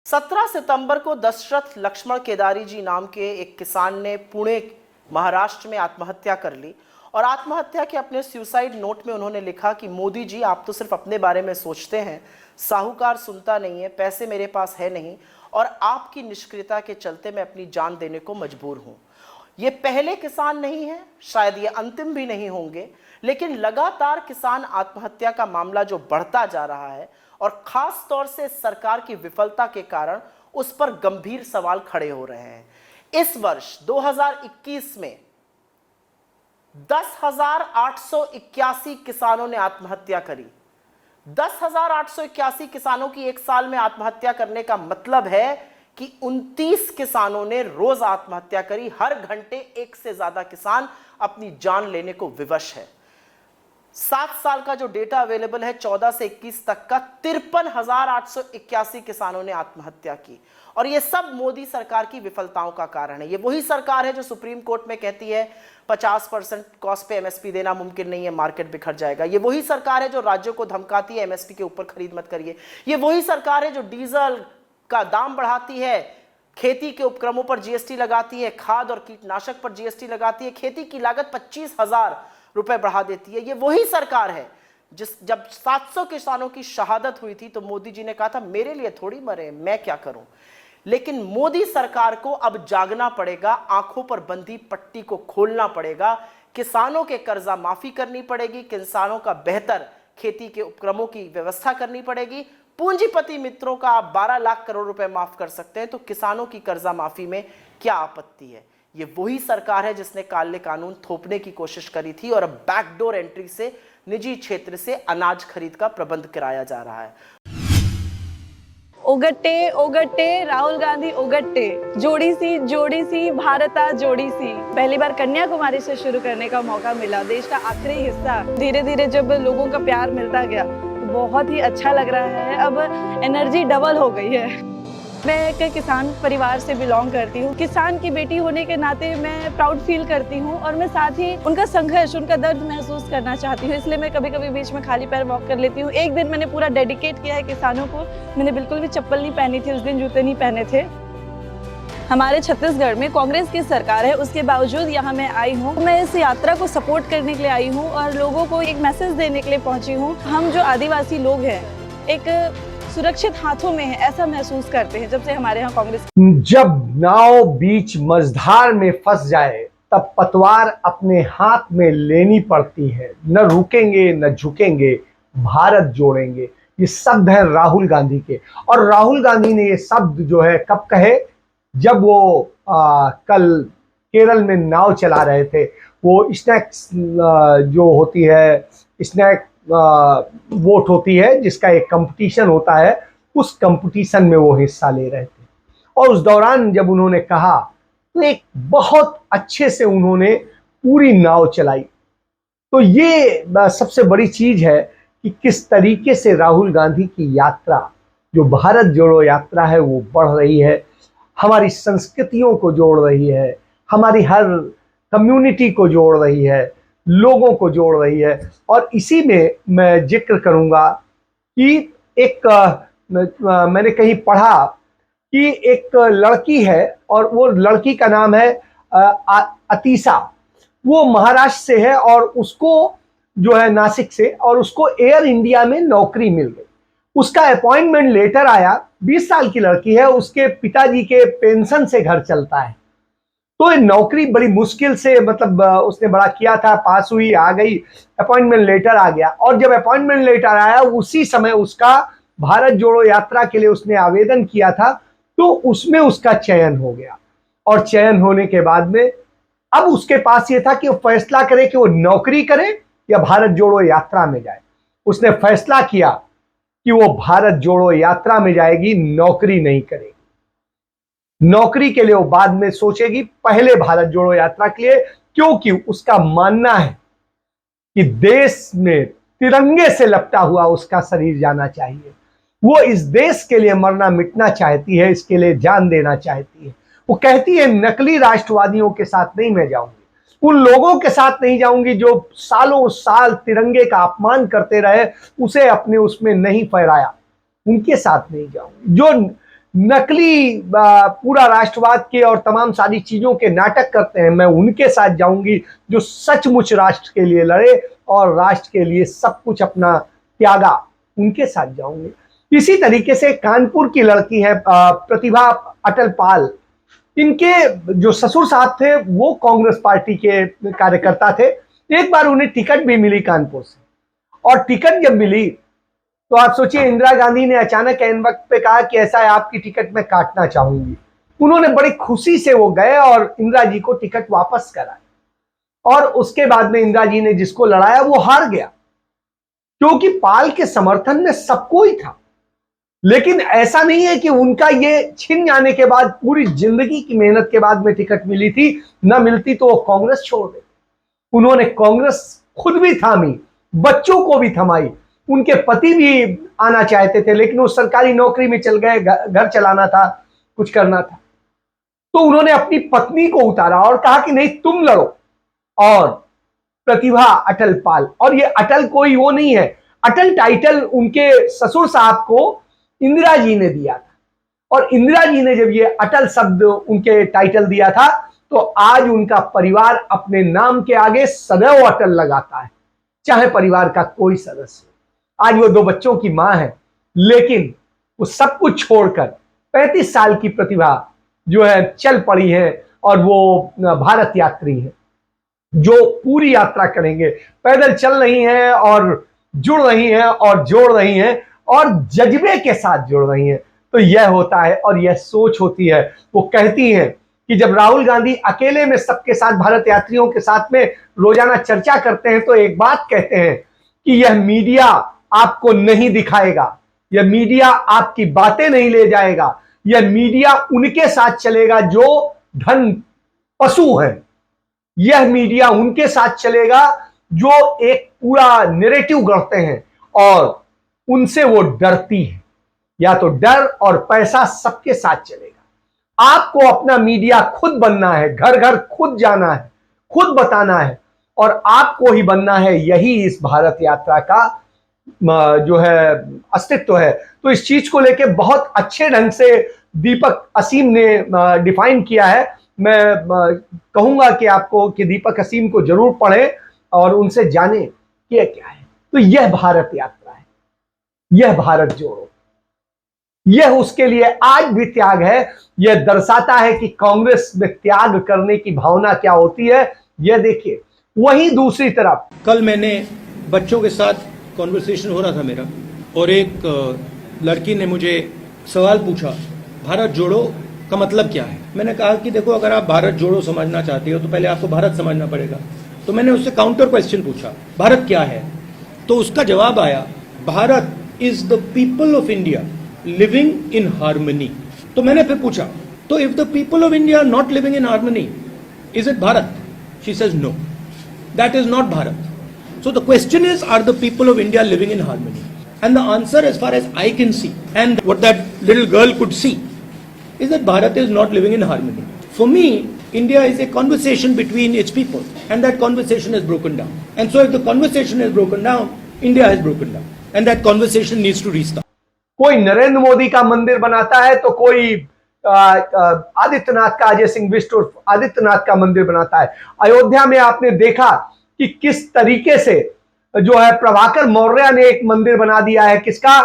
17 सितंबर को दशरथ लक्ष्मण केदारी जी नाम के एक किसान ने पुणे महाराष्ट्र में आत्महत्या कर ली। और आत्महत्या के अपने सुसाइड नोट में उन्होंने लिखा कि मोदी जी, आप तो सिर्फ अपने बारे में सोचते हैं, साहूकार सुनता नहीं है, पैसे मेरे पास है नहीं और आपकी निष्क्रियता के चलते मैं अपनी जान देने को मजबूर हूं। ये पहले किसान नहीं है, शायद ये अंतिम भी नहीं होंगे, लेकिन लगातार किसान आत्महत्या का मामला जो बढ़ता जा रहा है और खास तौर से सरकार की विफलता के कारण उस पर गंभीर सवाल खड़े हो रहे हैं। इस वर्ष 2021 में 10,881 किसानों ने आत्महत्या करी। 10,881 किसानों की एक साल में आत्महत्या करने का मतलब है कि 29 किसानों ने रोज आत्महत्या करी। हर घंटे एक से ज्यादा किसान अपनी जान लेने को विवश है। 7 साल का जो डेटा अवेलेबल है 14 से 21 तक का, 53,881 किसानों ने आत्महत्या की। और ये सब मोदी सरकार की विफलताओं का कारण है। ये वही सरकार है जो सुप्रीम कोर्ट में कहती है 50% कॉस्ट पे एमएसपी देना मुमकिन नहीं है, मार्केट बिखर जाएगा। ये वही सरकार है जो राज्यों को धमकाती है एमएसपी के ऊपर खरीद मत करिए। ये वही सरकार है जो डीजल का दाम बढ़ाती है, खेती के उपक्रमों पर जीएसटी लगाती है, खाद और कीटनाशक पर जीएसटी लगाती है, खेती की लागत 25,000 रुपए बढ़ा देती है। ये वही सरकार है जब 700 किसानों की शहादत हुई थी तो मोदी जी ने कहा था मेरे लिए थोड़ी मरे, मैं क्या करूं। लेकिन मोदी सरकार को अब जागना पड़ेगा, आंखों पर बंधी पट्टी को खोलना पड़ेगा, किसानों के कर्जा माफी करनी पड़ेगी, किसानों का बेहतर खेती के उपक्रमों की व्यवस्था करनी पड़ेगी। पूंजीपति मित्रों का आप 12 लाख करोड़ रुपए माफ कर सकते हैं, तो किसानों की कर्जा माफी में क्या आपत्ति है। ये वही सरकार है जिसने काले कानून थोपने की कोशिश करी थी और अब बैकडोर एंट्री से निजी क्षेत्र से अनाज खरीद का प्रबंध कराया जा रहा है। ओगट्टे ओगट्टे राहुल गांधी ओगट्टे, जोड़ी सी भारता जोड़ी सी। पहली बार कन्याकुमारी से शुरू करने का मौका मिला, देश का आखिरी हिस्सा। धीरे धीरे जब लोगों का प्यार मिलता गया तो बहुत ही अच्छा लग रहा है। अब एनर्जी डबल हो गई है। मैं एक किसान परिवार से बिलोंग करती हूँ। किसान की बेटी होने के नाते मैं प्राउड फील करती हूँ और मैं साथ ही उनका संघर्ष, उनका दर्द महसूस करना चाहती हूँ। इसलिए मैं कभी कभी बीच में खाली पैर वॉक कर लेती हूँ। एक दिन मैंने पूरा डेडिकेट किया है किसानों को। मैंने बिल्कुल भी चप्पल नहीं पहनी थी उस दिन, जूते नहीं पहने थे। हमारे छत्तीसगढ़ में कांग्रेस की सरकार है, उसके बावजूद यहाँ मैं आई हूँ। मैं इस यात्रा को सपोर्ट करने के लिए आई हूँ और लोगों को एक मैसेज देने के लिए पहुँची हूँ। हम जो आदिवासी लोग हैं एक सुरक्षित हाथों में है, ऐसा महसूस करते हैं जब से हमारे यहाँ कांग्रेस। जब नाव बीच मझधार में फंस जाए तब पतवार अपने हाथ में लेनी पड़ती है। न रुकेंगे न झुकेंगे, भारत जोड़ेंगे। ये शब्द है राहुल गांधी के। और राहुल गांधी ने ये शब्द जो है कब कहे, जब वो कल केरल में नाव चला रहे थे। वो स्नैक्स जो होती है, स्नैक वोट होती है जिसका एक कंपटीशन होता है, उस कंपटीशन में वो हिस्सा ले रहे थे। और उस दौरान जब उन्होंने कहा तो एक बहुत अच्छे से उन्होंने पूरी नाव चलाई। तो ये सबसे बड़ी चीज है कि किस तरीके से राहुल गांधी की यात्रा, जो भारत जोड़ो यात्रा है, वो बढ़ रही है, हमारी संस्कृतियों को जोड़ रही है, हमारी हर कम्युनिटी को जोड़ रही है, लोगों को जोड़ रही है। और इसी में मैं जिक्र करूंगा कि एक मैंने कहीं पढ़ा कि एक लड़की है और वो लड़की का नाम है अतीशा। वो महाराष्ट्र से है और उसको जो है नासिक से, और उसको एयर इंडिया में नौकरी मिल गई। उसका अपॉइंटमेंट लेटर आया। 20 साल की लड़की है, उसके पिताजी के पेंशन से घर चलता है। तो ये नौकरी बड़ी मुश्किल से, मतलब उसने बड़ा किया था, पास हुई, आ गई, अपॉइंटमेंट लेटर आ गया। और जब अपॉइंटमेंट लेटर आया उसी समय उसका भारत जोड़ो यात्रा के लिए उसने आवेदन किया था, तो उसमें उसका चयन हो गया। और चयन होने के बाद में अब उसके पास ये था कि वो फैसला करे कि वो नौकरी करे या भारत जोड़ो यात्रा में जाए। उसने फैसला किया कि वो भारत जोड़ो यात्रा में जाएगी, नौकरी नहीं करेगी। नौकरी के लिए वो बाद में सोचेगी, पहले भारत जोड़ो यात्रा के लिए, क्योंकि उसका मानना है कि देश में तिरंगे से लपटा हुआ उसका शरीर जाना चाहिए। वो इस देश के लिए मरना मिटना चाहती है, इसके लिए जान देना चाहती है। वो कहती है नकली राष्ट्रवादियों के साथ नहीं मैं जाऊंगी, उन लोगों के साथ नहीं जाऊंगी जो सालों साल तिरंगे का अपमान करते रहे, उसे अपने उसमें नहीं फहराया, उनके साथ नहीं जाऊंगी। जो नकली पूरा राष्ट्रवाद के और तमाम सारी चीजों के नाटक करते हैं, मैं उनके साथ जाऊंगी जो सचमुच राष्ट्र के लिए लड़े और राष्ट्र के लिए सब कुछ अपना त्यागा, उनके साथ जाऊंगी। इसी तरीके से कानपुर की लड़की है प्रतिभा अटल पाल, इनके जो ससुर साहब थे वो कांग्रेस पार्टी के कार्यकर्ता थे। एक बार उन्हें टिकट भी मिली कानपुर से, और टिकट जब मिली तो आप सोचिए इंदिरा गांधी ने अचानक एन वक्त पे कहा कि ऐसा है आपकी टिकट मैं काटना चाहूंगी। उन्होंने बड़ी खुशी से वो गए और इंदिरा जी को टिकट वापस कराए, और उसके बाद में इंदिरा जी ने जिसको लड़ाया वो हार गया, क्योंकि पाल के समर्थन में सब कोई था। लेकिन ऐसा नहीं है कि उनका ये छिन जाने के बाद पूरी जिंदगी की मेहनत के बाद में टिकट मिली थी, ना मिलती तो वो कांग्रेस छोड़ देते। उन्होंने कांग्रेस खुद भी थामी, बच्चों को भी थमाई, उनके पति भी आना चाहते थे लेकिन वो सरकारी नौकरी में चल गए, घर चलाना था, कुछ करना था, तो उन्होंने अपनी पत्नी को उतारा और कहा कि नहीं तुम लड़ो। और प्रतिभा अटल पाल, और ये अटल कोई वो नहीं है, अटल टाइटल उनके ससुर साहब को इंदिरा जी ने दिया था, और इंदिरा जी ने जब ये अटल शब्द उनके टाइटल दिया था तो आज उनका परिवार अपने नाम के आगे सदैव अटल लगाता है, चाहे परिवार का कोई सदस्य। आज वो 2 बच्चों की मां है, लेकिन वो सब कुछ छोड़कर 35 साल की प्रतिभा जो है चल पड़ी है, और वो भारत यात्री है जो पूरी यात्रा करेंगे, पैदल चल रही हैं और जुड़ रही हैं और जोड़ रही हैं और जज्बे के साथ जुड़ रही हैं। तो यह होता है और यह सोच होती है। वो कहती हैं कि जब राहुल गांधी अकेले में सबके साथ भारत यात्रियों के साथ में रोजाना चर्चा करते हैं तो एक बात कहते हैं कि यह मीडिया आपको नहीं दिखाएगा, यह मीडिया आपकी बातें नहीं ले जाएगा, यह मीडिया उनके साथ चलेगा जो धन पशु हैं, यह मीडिया उनके साथ चलेगा जो एक पूरा नैरेटिव गढ़ते हैं और उनसे वो डरती है। या तो डर और पैसा सबके साथ चलेगा। आपको अपना मीडिया खुद बनना है, घर घर खुद जाना है, खुद बताना है, और आपको ही बनना है। यही इस भारत यात्रा का जो है अस्तित्व है। तो इस चीज को लेके बहुत अच्छे ढंग से दीपक असीम ने डिफाइन किया है। मैं कहूंगा कि आपको कि दीपक असीम को जरूर पढ़ें और उनसे जाने कि क्या है। तो यह भारत यात्रा है, यह भारत जोड़ो, यह उसके लिए आज भी त्याग है। यह दर्शाता है कि कांग्रेस में त्याग करने की भावना क्या होती है। यह देखिए, वहीं दूसरी तरफ कल मैंने बच्चों के साथ कॉन्वर्सेशन हो रहा था मेरा, और एक लड़की ने मुझे सवाल पूछा, भारत जोड़ो का मतलब क्या है। मैंने कहा कि देखो, अगर आप भारत जोड़ो समझना चाहते हो तो पहले आपको भारत समझना पड़ेगा। तो मैंने उससे काउंटर क्वेश्चन पूछा, भारत क्या है? तो उसका जवाब आया, Bharat is the people of India living in harmony. तो मैंने फिर पूछा, तो if the people of India are not living in harmony, is it Bharat? She says no, that is not Bharat. So the question is, are the people of India living in harmony? And the answer, as far as I can see, and what that little girl could see, is that Bharat is not living in harmony. For me, India is a conversation between its people, and that conversation is broken down. And so if the conversation is broken down, India has broken down, and that conversation needs to restart. कोई नरेंद्र मोदी का मंदिर बनाता है तो कोई आदित्यनाथ का, अजय सिंह बिष्ट और आदित्यनाथ का मंदिर बनाता है। अयोध्या में आपने देखा कि किस तरीके से जो है प्रभाकर मौर्य ने एक मंदिर बना दिया है, किसका,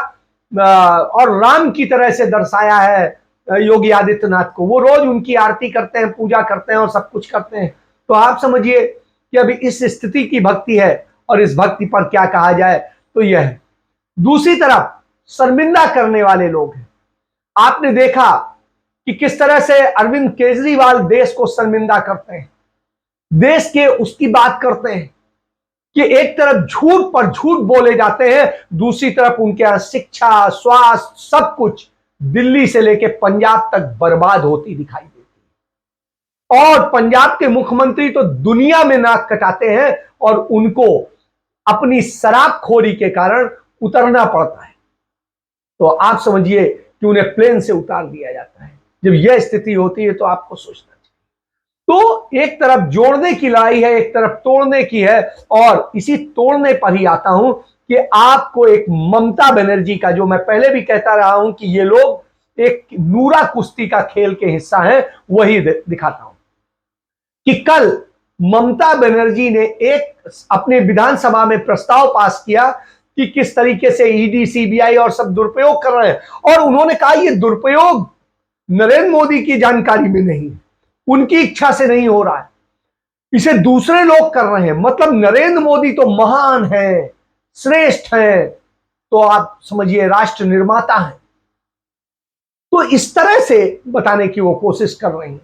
और राम की तरह से दर्शाया है योगी आदित्यनाथ को। वो रोज उनकी आरती करते हैं, पूजा करते हैं और सब कुछ करते हैं। तो आप समझिए कि अभी इस स्थिति की भक्ति है, और इस भक्ति पर क्या कहा जाए तो यह है। दूसरी तरफ शर्मिंदा करने वाले लोग हैं। आपने देखा कि किस तरह से अरविंद केजरीवाल देश को शर्मिंदा करते हैं, देश के उसकी बात करते हैं कि एक तरफ झूठ पर झूठ बोले जाते हैं, दूसरी तरफ उनके यहाँ शिक्षा, स्वास्थ्य, सब कुछ दिल्ली से लेकर पंजाब तक बर्बाद होती दिखाई देती है। और पंजाब के मुख्यमंत्री तो दुनिया में नाक कटाते हैं और उनको अपनी शराबखोरी के कारण उतरना पड़ता है। तो आप समझिए कि उन्हें प्लेन से उतार दिया जाता है। जब यह स्थिति होती है तो आपको सोचना चाहिए। तो एक तरफ जोड़ने की लड़ाई है, एक तरफ तोड़ने की है, और इसी तोड़ने पर ही आता हूं कि आपको एक ममता बनर्जी का, जो मैं पहले भी कहता रहा हूं कि ये लोग एक नूरा कुश्ती का खेल के हिस्सा है, वही दिखाता हूं कि कल ममता बनर्जी ने एक अपने विधानसभा में प्रस्ताव पास किया कि किस तरीके से ईडी, सीबीआई और सब दुरुपयोग कर रहे हैं, और उन्होंने कहा यह दुरुपयोग नरेंद्र मोदी की जानकारी में नहीं, उनकी इच्छा से नहीं हो रहा है, इसे दूसरे लोग कर रहे हैं। मतलब नरेंद्र मोदी तो महान है, श्रेष्ठ है, तो आप समझिए राष्ट्र निर्माता है। तो इस तरह से बताने की वो कोशिश कर रही है।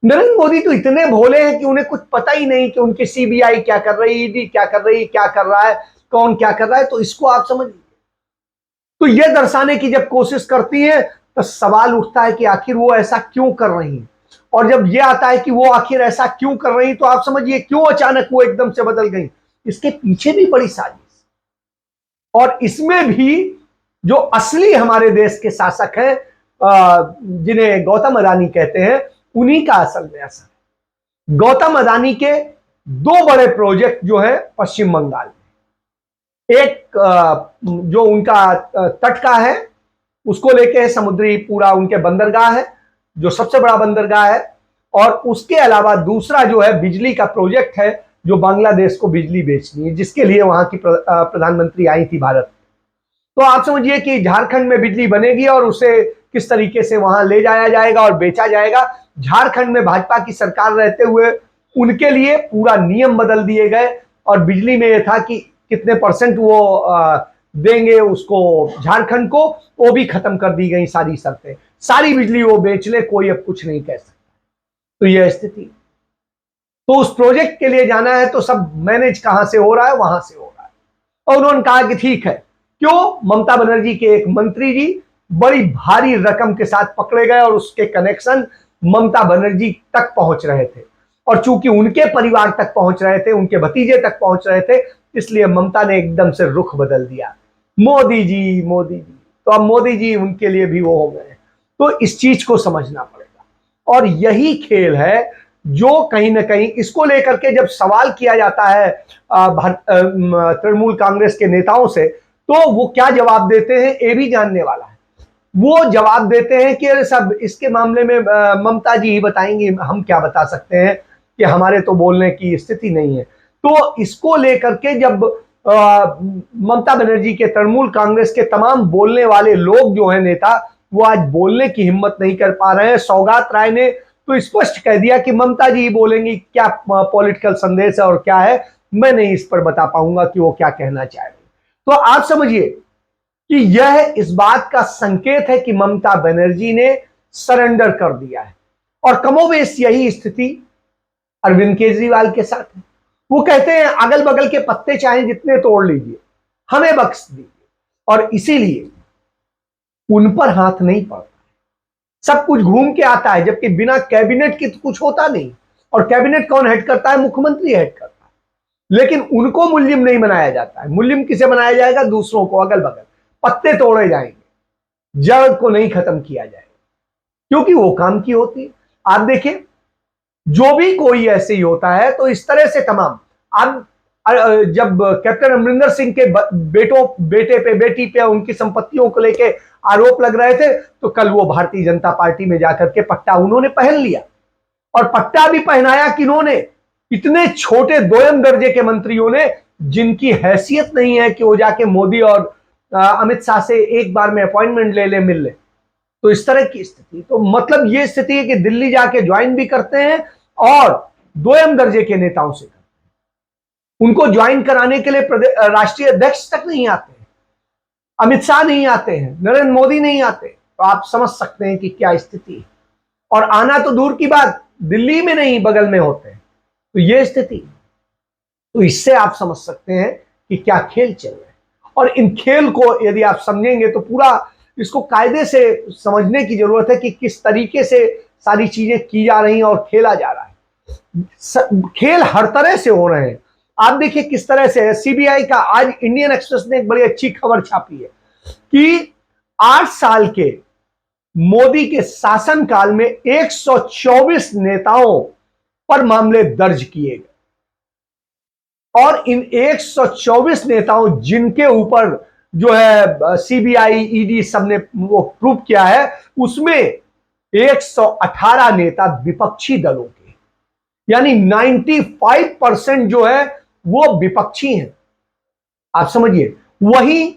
नरेंद्र मोदी तो इतने भोले हैं कि उन्हें कुछ पता ही नहीं कि उनकी सीबीआई क्या कर रही है, ईडी क्या कर रही है, क्या कर रहा है, कौन क्या कर रहा है। तो इसको आप समझिए। तो यह दर्शाने की जब कोशिश करती है तो सवाल उठता है कि आखिर वो ऐसा क्यों कर रही है, और जब यह आता है कि वो आखिर ऐसा क्यों कर रही, तो आप समझिए क्यों अचानक वो एकदम से बदल गई। इसके पीछे भी बड़ी साजिश, और इसमें भी जो असली हमारे देश के शासक हैं, जिन्हें गौतम अडानी कहते हैं, उन्हीं का असल में असर। गौतम अडानी के दो बड़े प्रोजेक्ट जो है पश्चिम बंगाल में, एक जो उनका तट का है उसको लेके समुद्री पूरा उनके बंदरगाह है, जो सबसे बड़ा बंदरगाह है, और उसके अलावा दूसरा जो है बिजली का प्रोजेक्ट है, जो बांग्लादेश को बिजली बेचनी है, जिसके लिए वहां की प्रधानमंत्री आई थी भारत। तो आप समझिए कि झारखंड में बिजली बनेगी और उसे किस तरीके से वहां ले जाया जाएगा और बेचा जाएगा। झारखंड में भाजपा की सरकार रहते हुए उनके लिए पूरा नियम बदल दिए गए, और बिजली में यह था कि कितने % वो देंगे उसको झारखंड को, वो भी खत्म कर दी गई सारी शर्तें। सारी बिजली वो बेच ले, कोई अब कुछ नहीं कह सकता। तो यह स्थिति। तो उस प्रोजेक्ट के लिए जाना है तो सब मैनेज कहां से हो रहा है, वहां से हो रहा है। और उन्होंने कहा कि ठीक है। क्यों? ममता बनर्जी के एक मंत्री जी बड़ी भारी रकम के साथ पकड़े गए, और उसके कनेक्शन ममता बनर्जी तक पहुंच रहे थे, और चूंकि उनके परिवार तक पहुंच रहे थे, उनके भतीजे तक पहुंच रहे थे, इसलिए ममता ने एकदम से रुख बदल दिया। मोदी जी, मोदी जी। तो अब मोदी जी उनके लिए भी वो हो गए। तो इस चीज को समझना पड़ेगा, और यही खेल है जो कहीं ना कहीं इसको लेकर के जब सवाल किया जाता है तृणमूल कांग्रेस के नेताओं से, तो वो क्या जवाब देते हैं ये भी जानने वाला है। वो जवाब देते हैं कि अरे सब इसके मामले में ममता जी ही बताएंगी, हम क्या बता सकते हैं, कि हमारे तो बोलने की स्थिति नहीं है। तो इसको लेकर के जब ममता बनर्जी के तृणमूल कांग्रेस के तमाम बोलने वाले लोग जो हैं नेता, वो आज बोलने की हिम्मत नहीं कर पा रहे हैं। सौगात राय ने तो स्पष्ट कह दिया कि ममता जी बोलेंगी, क्या पॉलिटिकल संदेश है और क्या है, मैं नहीं इस पर बता पाऊंगा कि वो क्या कहना चाह रही। तो आप समझिए कि यह इस बात का संकेत है कि ममता बनर्जी ने सरेंडर कर दिया है, और कमोबेश यही स्थिति अरविंद केजरीवाल के साथ है। वो कहते हैं अगल बगल के पत्ते चाहे जितने तोड़ लीजिए, हमें बख्श दीजिए, और इसीलिए उन पर हाथ नहीं पड़ता। सब कुछ घूम के आता है, जबकि बिना कैबिनेट के तो कुछ होता नहीं, और कैबिनेट कौन हेड करता है? मुख्यमंत्री हेड करता है। लेकिन उनको मुल्जिम नहीं बनाया जाता है। मुल्जिम किसे बनाया जाएगा? दूसरों को, अगल बगल पत्ते तोड़े जाएंगे, जड़ को नहीं खत्म किया जाएगा, क्योंकि वो काम की होती है। आप देखिए, जो भी कोई ऐसे ही होता है, तो इस तरह से तमाम। अब जब कैप्टन अमरिंदर सिंह के बेटे पे, बेटी पे, उनकी संपत्तियों को लेके आरोप लग रहे थे, तो कल वो भारतीय जनता पार्टी में जाकर के पट्टा उन्होंने पहन लिया, और पट्टा भी पहनाया किन्होंने? इतने छोटे दोयम दर्जे के मंत्रियों ने, जिनकी हैसियत नहीं है कि वो जाके मोदी और अमित शाह से एक बार में अपॉइंटमेंट ले ले, मिल ले। तो इस तरह की स्थिति। तो मतलब ये स्थिति है कि दिल्ली जाके ज्वाइन भी करते हैं, और दोयम दर्जे के नेताओं से करते हैं। उनको ज्वाइन कराने के लिए राष्ट्रीय अध्यक्ष तक नहीं आते हैं, अमित शाह नहीं आते हैं, नरेंद्र मोदी नहीं आते। तो आप समझ सकते हैं कि क्या स्थिति है। और आना तो दूर की बात, दिल्ली में नहीं, बगल में होते हैं। तो ये स्थिति। तो इससे आप समझ सकते हैं कि क्या खेल चल रहा है। और इन खेल को यदि आप समझेंगे तो पूरा इसको कायदे से समझने की जरूरत है कि किस तरीके से सारी चीजें की जा रही हैं और खेला जा रहा है। खेल हर तरह से हो रहे हैं। आप देखिए किस तरह से सीबीआई का, आज इंडियन एक्सप्रेस ने एक बड़ी अच्छी खबर छापी है कि 8 साल के मोदी के शासनकाल में 124 नेताओं पर मामले दर्ज किए गए, और इन 124 नेताओं जिनके ऊपर जो है सीबीआई, ईडी सबने वो प्रूव किया है, उसमें 118 नेता विपक्षी दलों के, यानी 95% जो है वो विपक्षी हैं। आप समझिए। वहीं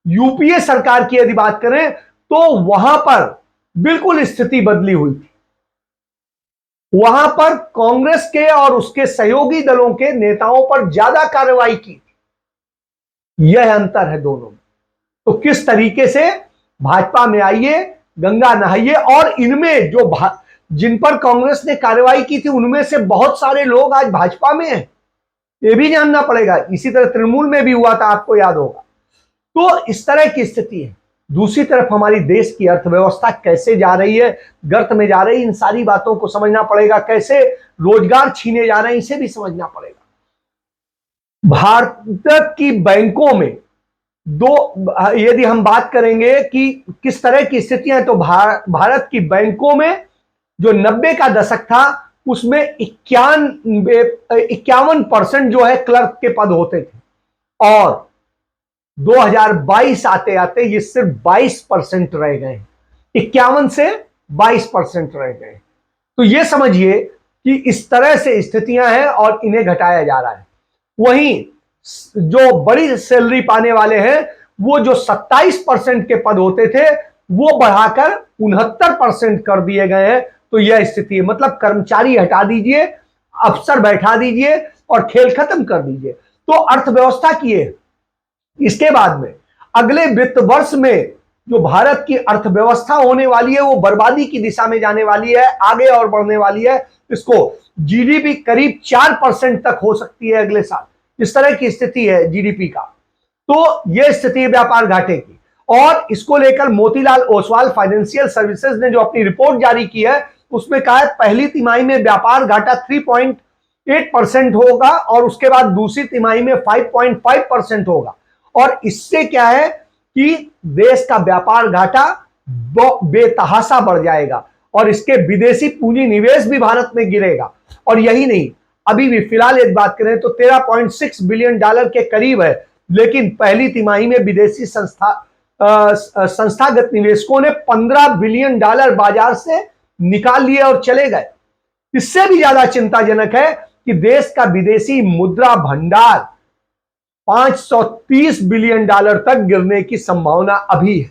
यूपीए सरकार की यदि बात करें तो वहां पर बिल्कुल स्थिति बदली हुई थी। वहां पर कांग्रेस के और उसके सहयोगी दलों के नेताओं पर ज्यादा कार्रवाई की थी। यह अंतर है दोनों में। तो किस तरीके से भाजपा में आइए, गंगा नहाइए, और इनमें जो जिन पर कांग्रेस ने कार्रवाई की थी उनमें से बहुत सारे लोग आज भाजपा में हैं, ये भी जानना पड़ेगा। इसी तरह तृणमूल में भी हुआ था, आपको याद होगा। तो इस तरह की स्थिति है। दूसरी तरफ हमारी देश की अर्थव्यवस्था कैसे जा रही है, गर्त में जा रही है, इन सारी बातों को समझना पड़ेगा। कैसे रोजगार छीने जा रहे हैं, इसे भी समझना पड़ेगा। भारत की बैंकों में यदि हम बात करेंगे कि किस तरह की स्थितियां, तो भारत की बैंकों में जो 90 का दशक था उसमें 51% जो है क्लर्क के पद होते थे, और 2022 आते आते ये सिर्फ 22% रह गए। 51 से 22% रह गए। तो ये समझिए कि इस तरह से स्थितियां हैं और इन्हें घटाया जा रहा है। वहीं जो बड़ी सैलरी पाने वाले हैं, वो जो 27% के पद होते थे वो बढ़ाकर 69% कर दिए गए हैं। तो यह स्थिति है। मतलब कर्मचारी हटा दीजिए, अफसर बैठा दीजिए और खेल खत्म कर दीजिए। तो अर्थव्यवस्था की है। इसके बाद में अगले वित्त वर्ष में जो भारत की अर्थव्यवस्था होने वाली है वो बर्बादी की दिशा में जाने वाली है, आगे और बढ़ने वाली है। इसको जीडीपी करीब 4% तक हो सकती है अगले साल। इस तरह की स्थिति है जीडीपी का। तो यह स्थिति है व्यापार घाटे की, और इसको लेकर मोतीलाल ओसवाल फाइनेंशियल सर्विसेज ने जो अपनी रिपोर्ट जारी की है उसमें कहा है पहली तिमाही में व्यापार घाटा 3.8% होगा और उसके बाद दूसरी तिमाही में 5.5% होगा। और इससे क्या है कि देश का व्यापार घाटा बेतहाशा बढ़ जाएगा और इसके विदेशी पूंजी निवेश भी भारत में गिरेगा। और यही नहीं, अभी भी फिलहाल एक बात करें तो $13.6 बिलियन के करीब है, लेकिन पहली तिमाही में विदेशी संस्थागत निवेशकों ने $15 बिलियन बाजार से निकाल लिए और चले गए। इससे भी ज्यादा चिंताजनक है कि देश का विदेशी मुद्रा भंडार $530 बिलियन तक गिरने की संभावना अभी है।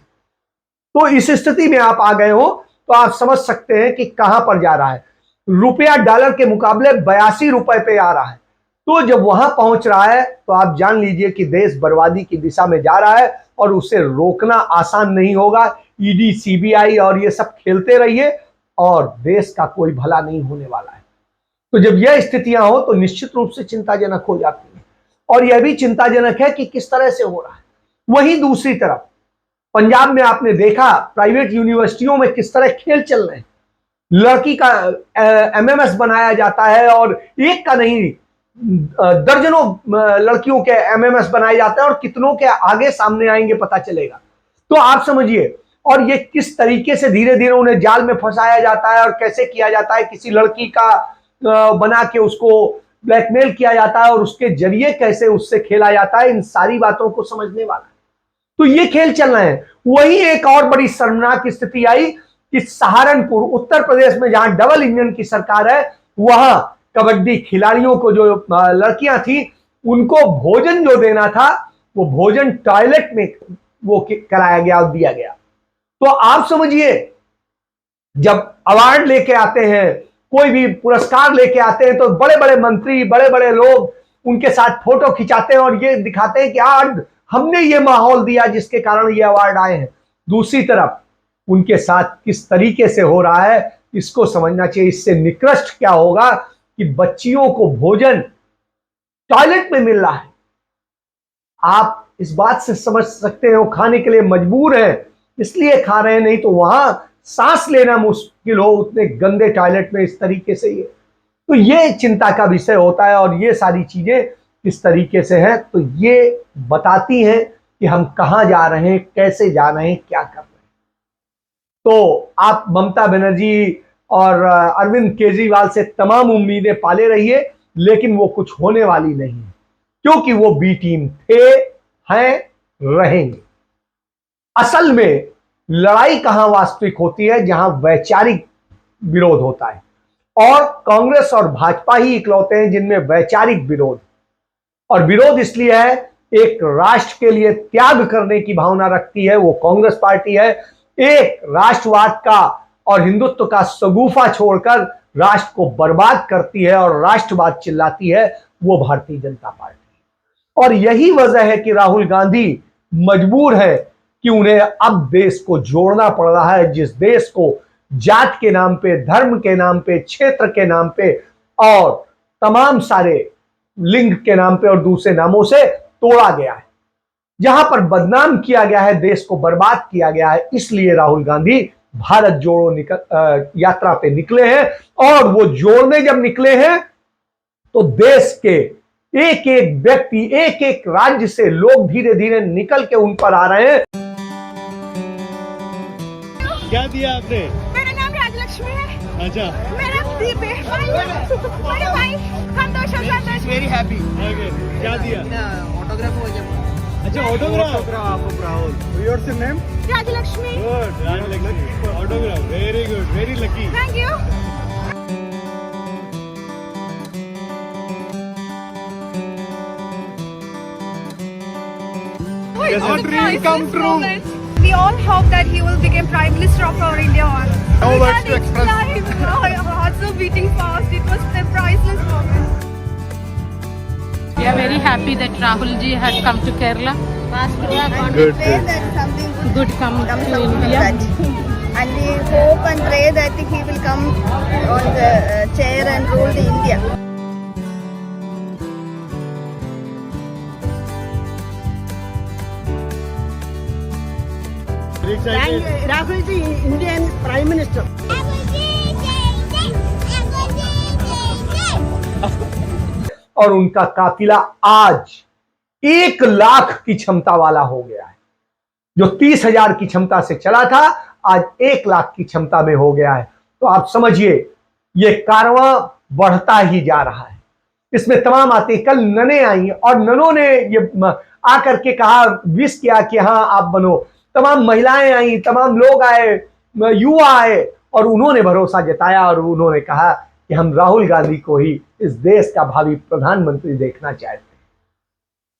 तो इस स्थिति में आप आ गए हो तो आप समझ सकते हैं कि कहां पर जा रहा है। रुपया डॉलर के मुकाबले 82 रुपए पे आ रहा है। तो जब वहां पहुंच रहा है तो आप जान लीजिए कि देश बर्बादी की दिशा में जा रहा है और उसे रोकना आसान नहीं होगा। ईडी, सीबीआई और ये सब खेलते रहिए और देश का कोई भला नहीं होने वाला है। तो जब यह स्थितियां हो तो निश्चित रूप से चिंताजनक हो जाती है। और यह भी चिंताजनक है कि किस तरह से हो रहा है। वहीं दूसरी तरफ पंजाब में आपने देखा प्राइवेट यूनिवर्सिटियों में किस तरह खेल चल रहे हैं। लड़की का एमएमएस बनाया जाता है और एक का नहीं दर्जनों लड़कियों के एमएमएस बनाए जाते हैं और कितनों के आगे सामने आएंगे पता चलेगा। तो आप समझिए, और ये किस तरीके से धीरे धीरे उन्हें जाल में फंसाया जाता है और कैसे किया जाता है। किसी लड़की का बना के उसको ब्लैकमेल किया जाता है और उसके जरिए कैसे उससे खेला जाता है, इन सारी बातों को समझने वाला। तो ये खेल चल रहे हैं। वही एक और बड़ी शर्मनाक स्थिति आई कि सहारनपुर उत्तर प्रदेश में जहां डबल इंजन की सरकार है, वहां कबड्डी खिलाड़ियों को जो लड़कियां थी उनको भोजन जो देना था वो भोजन टॉयलेट में वो कराया गया और दिया गया। तो आप समझिए, जब अवार्ड लेके आते हैं, कोई भी पुरस्कार लेके आते हैं तो बड़े बड़े मंत्री, बड़े बड़े लोग उनके साथ फोटो खिंचाते हैं और ये दिखाते हैं कि आज हमने ये माहौल दिया जिसके कारण ये अवार्ड आए हैं। दूसरी तरफ उनके साथ किस तरीके से हो रहा है इसको समझना चाहिए। इससे निकृष्ट क्या होगा कि बच्चियों को भोजन टॉयलेट में मिल रहा है। आप इस बात से समझ सकते हैं वो खाने के लिए मजबूर है इसलिए खा रहे हैं, नहीं तो वहां सांस लेना मुश्किल हो उतने गंदे टॉयलेट में इस तरीके से। ये तो ये चिंता का विषय होता है और ये सारी चीजें किस तरीके से हैं तो ये बताती हैं कि हम कहां जा रहे हैं, कैसे जा रहे हैं, क्या कर रहे हैं। तो आप ममता बनर्जी और अरविंद केजरीवाल से तमाम उम्मीदें पाले रहिए, लेकिन वो कुछ होने वाली नहीं है, क्योंकि वो बी टीम थे, हैं रहेंगे। असल में लड़ाई कहां वास्तविक होती है, जहां वैचारिक विरोध होता है, और कांग्रेस और भाजपा ही इकलौते हैं जिनमें वैचारिक विरोध, और विरोध इसलिए है, एक राष्ट्र के लिए त्याग करने की भावना रखती है वो कांग्रेस पार्टी है, एक राष्ट्रवाद का और हिंदुत्व का शगुफा छोड़कर राष्ट्र को बर्बाद करती है और राष्ट्रवाद चिल्लाती है वो भारतीय जनता पार्टी। और यही वजह है कि राहुल गांधी मजबूर है कि उन्हें अब देश को जोड़ना पड़ रहा है, जिस देश को जात के नाम पे, धर्म के नाम पे, क्षेत्र के नाम पे और तमाम सारे लिंग के नाम पे और दूसरे नामों से तोड़ा गया है, जहां पर बदनाम किया गया है, देश को बर्बाद किया गया है। इसलिए राहुल गांधी भारत जोड़ो यात्रा पे निकले हैं, और वो जोड़ने जब निकले हैं तो देश के एक एक व्यक्ति, एक एक राज्य से लोग धीरे धीरे निकल के उन पर आ रहे हैं। क्या दिया आपने? मेरा नाम राजलक्ष्मी है। अच्छा, मेरा दीप है। बड़े भाई संतोष वेरी हैप्पी। ओके, क्या दिया? ऑटोग्राफ हो गया। अच्छा, autograph of Rahul. Your name? Rajalakshmi. Good, Rajalakshmi. Autograph, very good, very lucky. Thank you. Our dream come true. We all hope that he will become Prime Minister of our India. No words to express. Our hearts are beating fast. It was a priceless moment. We are very happy that Rahul ji has come to Kerala. Good. Pray that something Good come comes to out from India. that. And we hope and pray that he will come on the chair and rule the India. Very excited. Rahul ji, Indian Prime Minister. और उनका काफिला आज 1,00,000 की क्षमता वाला हो गया है। जो 30,000 की क्षमता से चला था आज 1,00,000 की क्षमता में हो गया है। तो आप समझिए ये कारवां बढ़ता ही जा रहा है। इसमें तमाम आते, कल नने आई और ननों ने ये आकर के कहा, विश किया कि हाँ आप बनो। तमाम महिलाएं आई, तमाम लोग आए, युवा आए, और उन्होंने भरोसा जताया और उन्होंने कहा कि हम राहुल गांधी को ही इस देश का भावी प्रधानमंत्री देखना चाहते हैं।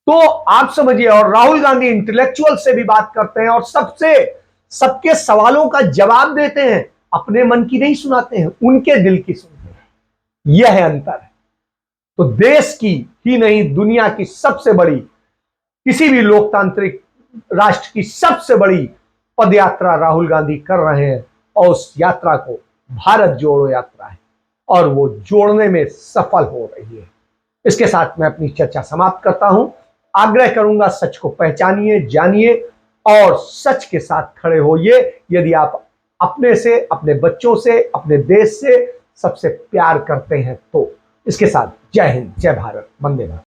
तो आप समझिए, और राहुल गांधी इंटेलेक्चुअल से भी बात करते हैं और सबके सवालों का जवाब देते हैं, अपने मन की नहीं सुनाते हैं, उनके दिल की सुनते हैं। यह है अंतर है। तो देश की ही नहीं, दुनिया की सबसे बड़ी, किसी भी लोकतांत्रिक राष्ट्र की सबसे बड़ी पदयात्रा राहुल गांधी कर रहे हैं, और उस यात्रा को भारत जोड़ो यात्रा है, और वो जोड़ने में सफल हो रही है। इसके साथ मैं अपनी चर्चा समाप्त करता हूं। आग्रह करूंगा, सच को पहचानिए, जानिए और सच के साथ खड़े होइए। यदि आप अपने से, अपने बच्चों से, अपने देश से सबसे प्यार करते हैं तो। इसके साथ जय हिंद, जय भारत, वंदे मातरम।